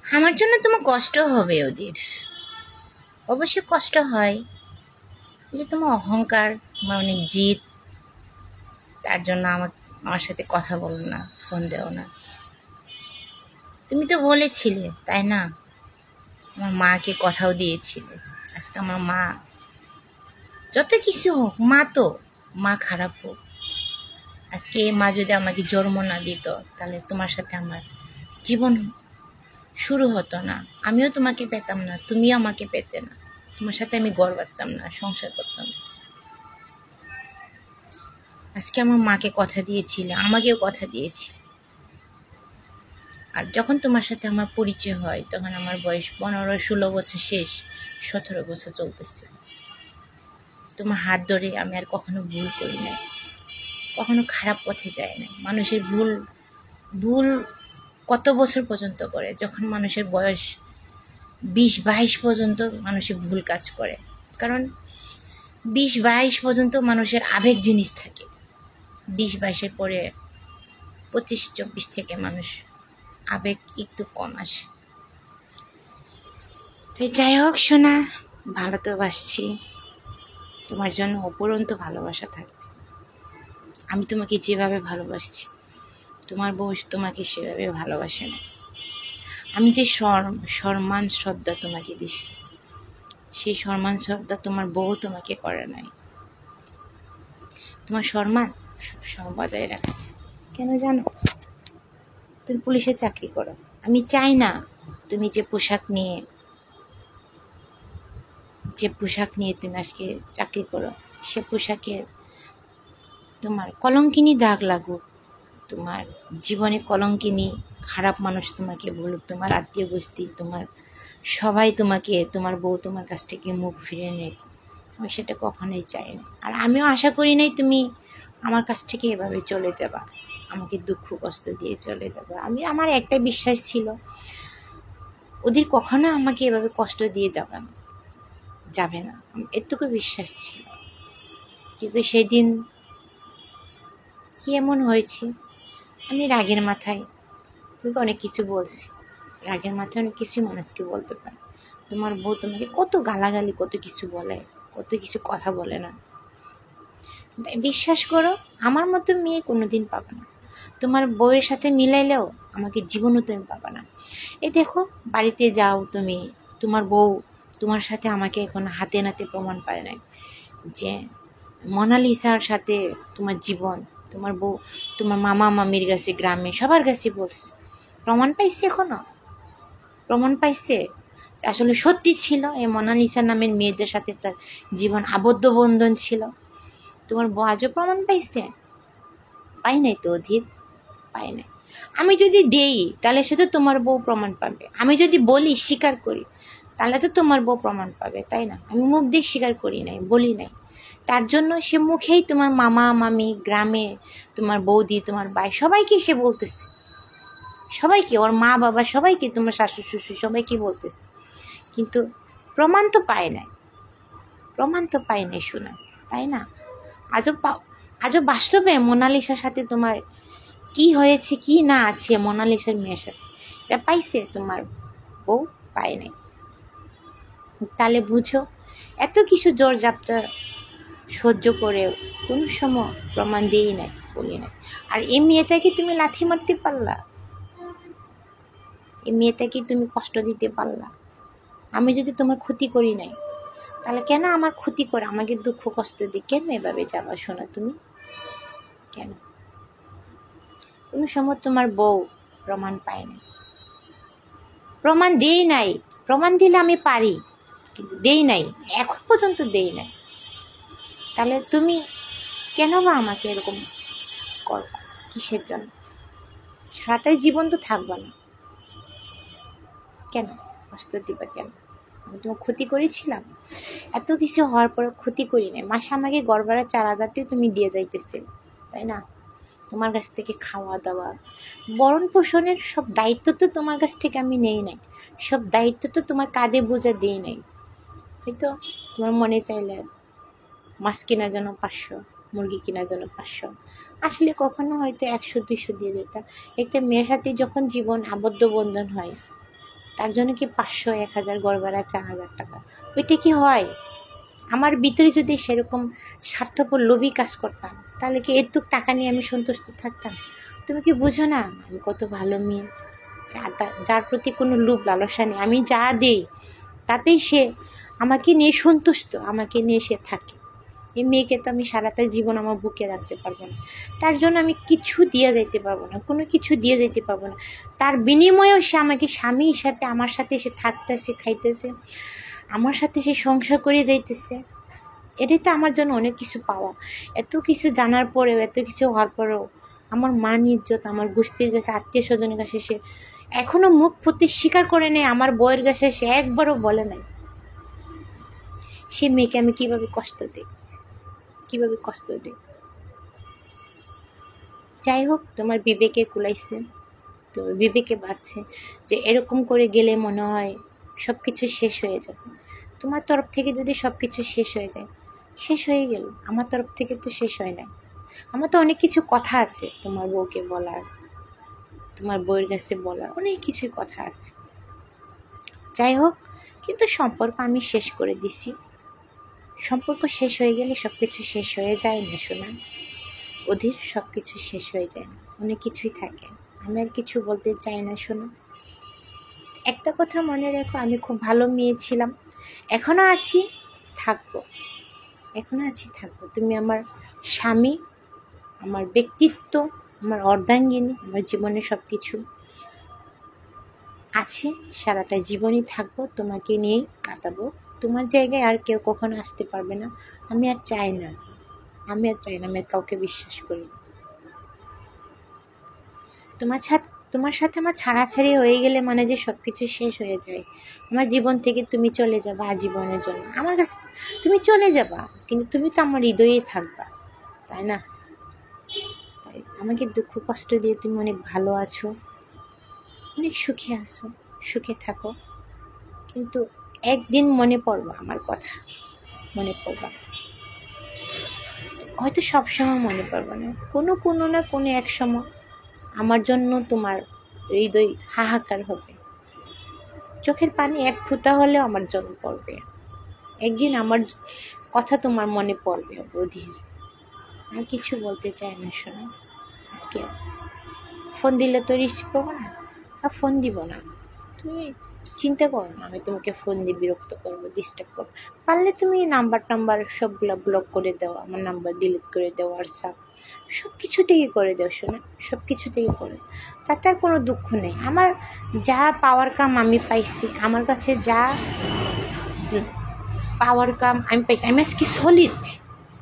আমার জন্য তোমার কষ্ট হবে ওদের, অবশ্যই কষ্ট হয়। এই যে তোমার অহংকার, তোমার অনেক জিদ, তার জন্য আমার সাথে কথা বলো না, ফোন দেও না। তুমি তো বলেছিলে তাই না, আমার মাকে কথাও দিয়েছিলে। আজকে আমার মা যত কিছু হোক, মা খারাপ হোক, আজকে এই মা যদি আমাকে জন্ম না দিত, তাহলে তোমার সাথে আমার জীবন শুরু হতো না। আমিও তোমাকে পেতাম না, তুমিও আমাকে পেতে না, তোমার সাথে আমি গড় পারতাম না, সংসার করতাম না। আজকে আমার মাকে কথা দিয়েছিলে, আমাকেও কথা দিয়েছিলে। আর যখন তোমার সাথে আমার পরিচয় হয়, তখন আমার বয়স 15-16 বছর শেষ, 17 বছর চলতেছে। তোমার হাত ধরে আমি আর কখনো ভুল করি না, কখনো খারাপ পথে যায় না। মানুষের ভুল ভুল কত বছর পর্যন্ত করে, যখন মানুষের বয়স 20-22 পর্যন্ত মানুষের ভুল কাজ করে। কারণ 20-22 পর্যন্ত মানুষের আবেগ জিনিস থাকে, 20-22-এর পরে 25-24 থেকে মানুষ আবেগ একটু কম আসে। তাই যাই হোক সোনা, ভালো তো বাসছি, তোমার জন্য অপরন্ত ভালোবাসা থাকবে। আমি তোমাকে যেভাবে ভালোবাসছি, তোমার বউ তোমাকে সেভাবে ভালোবাসে না। আমি যে সম্মান শ্রদ্ধা তোমাকে দিচ্ছি, সেই সম্মান শ্রদ্ধা তোমার বউ তোমাকে করে নাই। তোমার সম্মান সবসময় বজায় রাখছে। কেন জানো? তুমি পুলিশে চাকরি করো। আমি চাই না তুমি যে পোশাক নিয়ে তুমি আজকে চাকরি করো, সে পোশাকে তোমার কলঙ্কিনী দাগ লাগুক, তোমার জীবনে কলঙ্কিনী খারাপ মানুষ তোমাকে বলুক, তোমার আত্মীয় গোষ্ঠী, তোমার সবাই তোমাকে, তোমার বউ তোমার কাছ থেকে মুখ ফিরে নেয়। আমি সেটা কখনোই চাই না। আর আমিও আশা করি নাই তুমি আমার কাছ থেকে এভাবে চলে যাবা, আমাকে দুঃখ কষ্ট দিয়ে চলে যাবা। আমার একটাই বিশ্বাস ছিল, ওদের কখনো আমাকে এভাবে কষ্ট দিয়ে যাবে না, এটুকু বিশ্বাস ছিল। কিন্তু সেদিন কি এমন হয়েছে, আমি রাগের মাথায় অনেক কিছু বলছি, রাগের মাথায় অনেক কিছুই মানুষকে বলতে পারে। তোমার বউ তোমাকে কত গালাগালি, কত কিছু বলে, কত কিছু কথা বলে না। তাই বিশ্বাস করো, আমার মতো মেয়ে কোনোদিন পাবে না। তোমার বউয়ের সাথে মিলাইলেও আমাকে জীবনও তুমি পাবে না। এই দেখো, বাড়িতে যাও তুমি, তোমার বউ তোমার সাথে আমাকে এখন হাতে নাতে প্রমাণ পায় নাই যে মোনালিসার সাথে তোমার জীবন। তোমার বউ তোমার মামা মামির কাছে, গ্রামে সবার কাছে বলছে, প্রমাণ পাইছে, এখনো প্রমাণ পাইছে আসলে সত্যি ছিল এই মোনালিসা নামের মেয়েদের সাথে তার জীবন আবদ্ধ বন্ধন ছিল। তোমার বউ আজও প্রমাণ পাইছে? পাই নাই তো অধীর, পাই নাই। আমি যদি দেই তাহলে সে তো তোমার বউ প্রমাণ পাবে, আমি যদি বলি, স্বীকার করি, তাহলে তো তোমার বউ প্রমাণ পাবে, তাই না? আমি মুখ দিয়ে স্বীকার করি নাই, বলি নাই, তার জন্য সে মুখেই তোমার মামা মামি, গ্রামে তোমার বৌদি, তোমার ভাই, সবাইকে সে বলতেছে, সবাইকে, ওর মা বাবা সবাইকে, তোমার শাশুড় শ্বশুর সবাইকে বলতেছে, কিন্তু প্রমাণ তো পায় নাই, প্রমাণ তো পাই নাই শোনা, তাই না? আজও বাস্তবে মোনালিসার সাথে তোমার কি হয়েছে, কি না আছে মোনালিসার মেয়ের সাথে, এটা পাইছে তোমার বউ? পায় নাই। তাহলে বুঝো, এত কিছু জোর জাপটা সহ্য করেও কোনো সময় প্রমাণ দিয়েই নাই, বলি নাই। আর এই মেয়েটাকে তুমি লাথি মারতে পারলা, এই মেয়েটাকে তুমি কষ্ট দিতে পারলা। আমি যদি তোমার ক্ষতি করি নাই, তাহলে কেন আমার ক্ষতি করে আমাকে দুঃখ কষ্ট দিয়ে কেন এভাবে যাবা শোনা তুমি? কেন? কোনো সময় তোমার বউ প্রমাণ পায় না, প্রমাণ দেই নাই। প্রমাণ দিলে আমি পারি, কিন্তু দেই নাই, এখন পর্যন্ত দেই নাই। তাহলে তুমি কেন বা আমাকে এরকম করবা, কিসের জন্য? সারাটাই জীবন তো থাকবা না, কেন কষ্ট দিবা কেন? আমি তোমার ক্ষতি করেছিলাম? এত কিছু হওয়ার পর ক্ষতি করি নাই। মাসে আমাকে গড়বাড়া 4,000টাই তুমি দিয়ে যাইতেছে, তাই না? তোমার কাছ থেকে খাওয়া দাওয়া, ভরণ পোষণের সব দায়িত্ব তো তোমার কাছ থেকে আমি নেই নাই, সব দায়িত্ব তো তোমার কাঁধে বোঝা দিই নাই। হয়তো তোমার মনে চাইলে মাছ কেনার জন্য 500, মুরগি কেনার জন্য 500, আসলে কখনো হয়তো 100-200 দিয়ে দিতাম। একটা মেয়ের সাথে যখন জীবন আবদ্ধ বন্ধন হয়, তার জন্য কি 500, 1000 ঘর ভাড়া, 4000 টাকা, ওইটা কি হয়? আমার ভিতরে যদি সেরকম স্বার্থপর লোভী কাজ করতাম, তাহলে কি এতটুক টাকা নিয়ে আমি সন্তুষ্ট থাকতাম? তুমি কি বুঝো না আমি কত ভালো মেয়ে, যার প্রতি কোনো লোভ লালসা নেই। আমি যা দিই তাতেই সে আমাকে নিয়ে সন্তুষ্ট, আমাকে নিয়ে সে থাকে। এই মেয়েকে তো আমি সারাটা জীবন আমার বুকে রাখতে পারবো না, তার জন্য আমি কিছু দিয়ে যাইতে পারবো না, কোনো কিছু দিয়ে যাইতে পারবো না। তার বিনিময়েও সে আমাকে স্বামী হিসাবে আমার সাথে সে থাকতেছে, খাইতেছে, আমার সাথে সে সংসার করে যাইতেছে। এটাই তো আমার জন্য অনেক কিছু পাওয়া। এত কিছু জানার পরেও, এত কিছু হওয়ার পরেও আমার মান ইজ্জত আমার গোষ্ঠীর কাছে, আত্মীয় স্বজনের কাছে সে এখনো মুখ ফুটে স্বীকার করে নেই, আমার বউয়ের কাছে সে একবারও বলে নাই। সে মেয়েকে আমি কিভাবে কষ্ট দিই, কিভাবে কষ্ট দিই। যাই হোক, তোমার বিবেকে কুলাইছে, তোমার বিবেকে বাঁচছে যে এরকম করে গেলে মনে হয় সব কিছু শেষ হয়ে যাবে। তোমার তরফ থেকে যদি সব কিছু শেষ হয়ে যায়, শেষ হয়ে গেল। আমার তরফ থেকে তো শেষ হয় না। আমার তো অনেক কিছু কথা আছে তোমার বউকে বলার, তোমার বউয়ের কাছে বলার, অনেক কিছুই কথা আছে। যাই হোক, কিন্তু সম্পর্ক আমি শেষ করে দিছি। সম্পর্ক শেষ হয়ে গেলে সব কিছু শেষ হয়ে যায় না শোনা, অধীর, সব কিছু শেষ হয়ে যায় না, অনেক কিছুই থাকে। আমি আর কিছু বলতে চাই না শোনো। একটা কথা মনে রেখো, আমি খুব ভালো মেয়ে ছিলাম, এখনও আছি, থাকবো, এখনও আছি, থাকবো। তুমি আমার স্বামী, আমার ব্যক্তিত্ব, আমার অর্ধাঙ্গিনী, আমার জীবনে সব কিছু আছে, সারাটা জীবনই থাকবো, তোমাকে নিয়েই কাটাবো। তোমার জায়গায় আর কেউ কখনো আসতে পারবে না। আমি আর চাই না, আমি আর আর কাউকে বিশ্বাস করি না। তোমার সাথে আমার ছাড়াছাড়ি হয়ে গেলে মানে যে সব কিছু শেষ হয়ে যায়। আমার জীবন থেকে তুমি চলে যাবা আজীবনের জন্য, আমার কাছে তুমি চলে যাবা, কিন্তু তুমি তো আমার হৃদয়েই থাকবা, তাই না? তাই আমাকে দুঃখ কষ্ট দিয়ে তুমি অনেক ভালো আছো, অনেক সুখে আছো, সুখে থাকো, কিন্তু একদিন মনে পড়বা আমার কথা, মনে পড়বা। হয়তো সবসময় মনে পড়বে না, কোনো না কোনো এক সময় আমার জন্য তোমার হৃদয় হাহাকার হবে, চোখের পানি এক ফোঁটা হলেও আমার জন্য পড়বে। একদিন আমার কথা তোমার মনে পড়বে অধীর। আর কিছু বলতে চাই না শোনো। আজকে ফোন দিলে তো রিসিভ করবো না, আর ফোন দিব না। তুমি চিন্তা করো না আমি তোমাকে ফোন দিয়ে বিরক্ত করবো, ডিস্টার্ব করবো। পারলে তুমি নাম্বার সবগুলো ব্লক করে দাও, আমার নাম্বার ডিলিট করে দাও, হোয়াটসঅ্যাপ সব কিছু থেকে করে দাও শোনা, সব কিছু থেকে করে। তাতে আর কোনো দুঃখ নেই। আমার যা পাওয়ার কাম আমি পাইছি, আমার কাছে যা পাওয়ার কাম আমি পাইছি। আমি আজকে সলিড,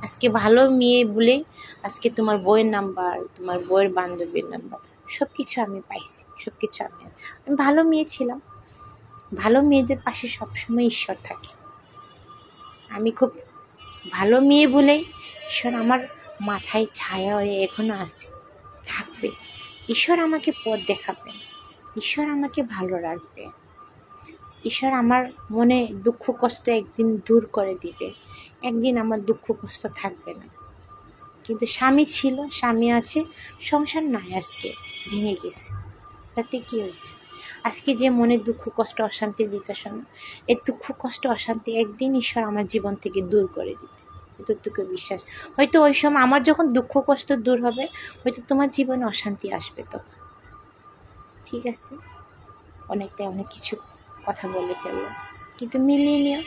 আজকে ভালো মেয়ে বলেই আজকে তোমার বইয়ের নাম্বার, তোমার বইয়ের বান্ধবীর নাম্বার, সব কিছু আমি পাইছি, সব কিছু আমি ভালো মেয়ে ছিলাম। ভালো মেয়েদের পাশে সবসময় ঈশ্বর থাকে। আমি খুব ভালো মেয়ে বলেই ঈশ্বর আমার মাথায় ছায়া হয়ে এখনো আছে, থাকবে। ঈশ্বর আমাকে পথ দেখাবেন, ঈশ্বর আমাকে ভালো রাখবে, ঈশ্বর আমার মনে দুঃখ কষ্ট একদিন দূর করে দিবে, একদিন আমার দুঃখ কষ্ট থাকবে না। কিন্তু স্বামী ছিল, স্বামী আছে, সংসার নাই, আজকে ভেঙে গেছে। তাতে কি হয়েছে? আজকে যে মনে দুঃখ কষ্ট অশান্তি দিতে শোনো, এই দুঃখ কষ্ট অশান্তি একদিন ঈশ্বর আমার জীবন থেকে দূর করে দিবে, এতটুকু বিশ্বাস। হয়তো ওই সময় আমার যখন দুঃখ কষ্ট দূর হবে, হয়তো তোমার জীবনে অশান্তি আসবে তখন। ঠিক আছে, অনেক কিছু কথা বলে ফেললাম, কিন্তু মিলিয়ে নিও,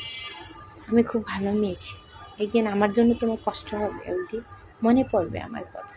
আমি খুব ভালো মেয়েছি। একদিন আমার জন্য তোমার কষ্ট হবে, একদিন মনে পড়বে আমার কথা।